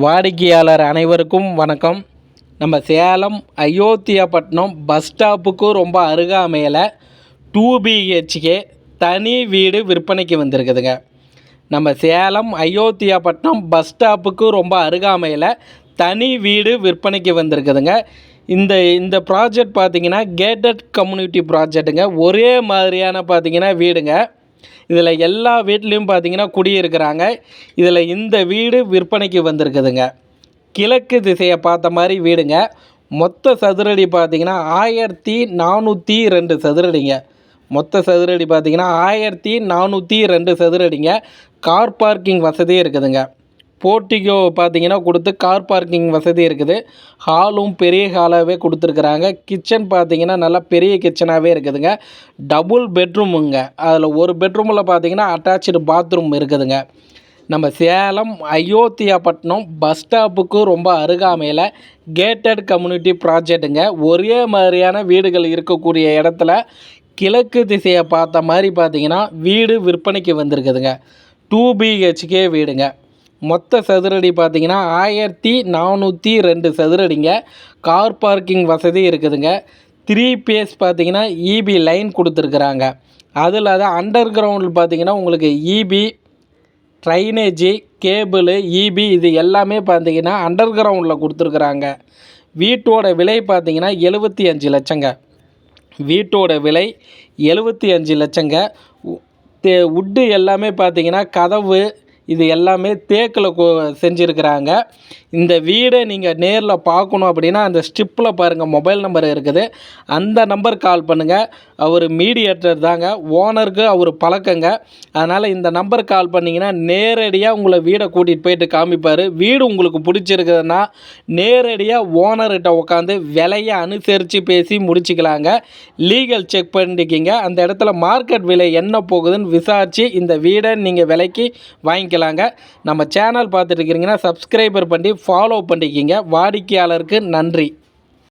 வாடிக்கையாளர் அனைவருக்கும் வணக்கம். நம்ம சேலம் அயோத்தியாப்பட்டினம் பஸ் ஸ்டாப்புக்கு ரொம்ப அருகாமையில் 2BHK தனி வீடு விற்பனைக்கு வந்திருக்குதுங்க. நம்ம சேலம் அயோத்தியாப்பட்டினம் பஸ் ஸ்டாப்புக்கு ரொம்ப அருகாமையில் தனி வீடு விற்பனைக்கு வந்திருக்குதுங்க. இந்த ப்ராஜெக்ட் பார்த்திங்கன்னா கேட்டட் கம்யூனிட்டி ப்ராஜெக்ட்டுங்க. ஒரே மாதிரியான பார்த்திங்கன்னா வீடுங்க. இதில் எல்லா வீட்லேயும் பார்த்திங்கன்னா குடியிருக்கிறாங்க. இதில் இந்த வீடு விற்பனைக்கு வந்திருக்குதுங்க. கிழக்கு திசையை பார்த்த மாதிரி வீடுங்க. மொத்த சதுரடி பார்த்திங்கன்னா 1402 சதுரடிங்க. மொத்த சதுரடி பார்த்திங்கன்னா 1402 சதுரடிங்க. கார் பார்க்கிங் வசதியும் இருக்குதுங்க. போர்ட்டிகோ பார்த்திங்கன்னா கொடுத்து கார் பார்க்கிங் வசதி இருக்குது. ஹாலும் பெரிய ஹாலாகவே கொடுத்துருக்குறாங்க. கிச்சன் பார்த்திங்கன்னா நல்லா பெரிய கிச்சனாகவே இருக்குதுங்க. டபுள் பெட்ரூமுங்க. அதில் ஒரு பெட்ரூமில் பார்த்திங்கன்னா அட்டாச்சு பாத்ரூம் இருக்குதுங்க. நம்ம சேலம் அயோத்தியாப்பட்டினம் பஸ் ஸ்டாப்புக்கு ரொம்ப அருகாமையில் கேட்டட் கம்யூனிட்டி ப்ராஜெக்ட்டுங்க. ஒரே மாதிரியான வீடுகள் இருக்கக்கூடிய இடத்துல கிழக்கு திசையை பார்த்த மாதிரி பார்த்திங்கன்னா வீடு விற்பனைக்கு வந்திருக்குதுங்க. 2BHK வீடுங்க. மொத்த சதுரடி பார்த்திங்கன்னா 1402 சதுரடிங்க. கார் பார்க்கிங் வசதி இருக்குதுங்க. 3 பேஸ் பார்த்திங்கன்னா இபி லைன் கொடுத்துருக்குறாங்க. அதில் அண்டர் கிரவுண்டில் பார்த்திங்கன்னா உங்களுக்கு இபி ட்ரைனேஜி கேபிள் இபி இது எல்லாமே பார்த்திங்கன்னா அண்டர் கிரவுண்டில் கொடுத்துருக்குறாங்க. வீட்டோட விலை பார்த்திங்கன்னா 75 லட்சங்க. வீட்டோட விலை 75 லட்சங்க. உட்டு எல்லாமே பார்த்திங்கன்னா கதவு இது எல்லாமே தேக்கில் செஞ்சுருக்கிறாங்க. இந்த வீடை நீங்கள் நேரில் பார்க்கணும் அப்படின்னா அந்த ஸ்ட்ரிப்பில் பாருங்கள் மொபைல் நம்பர் இருக்குது. அந்த நம்பர் கால் பண்ணுங்கள். அவர் மீடியேட்டர் தாங்க. ஓனருக்கு அவர் பழக்கங்க. அதனால் இந்த நம்பர் கால் பண்ணிங்கன்னா நேரடியாக உங்களை வீடை கூட்டிகிட்டு போயிட்டு காமிப்பார். வீடு உங்களுக்கு பிடிச்சிருக்குதுன்னா நேரடியாக ஓனர்கிட்ட உட்காந்து விலையை அனுசரித்து பேசி முடிச்சுக்கலாங்க. லீகல் செக் பண்ணிக்கிங்க. அந்த இடத்துல மார்க்கெட் விலை என்ன போகுதுன்னு விசாரித்து இந்த வீடை நீங்கள் விலைக்கு வாங்கிக்கலாங்க. நம்ம சேனல் பார்த்துட்டு இருக்கிறீங்கன்னா சப்ஸ்கிரைபர் பண்ணி ஃபாலோ பண்ணிக்கிங்க. வாடிக்கையாளருக்கு நன்றி.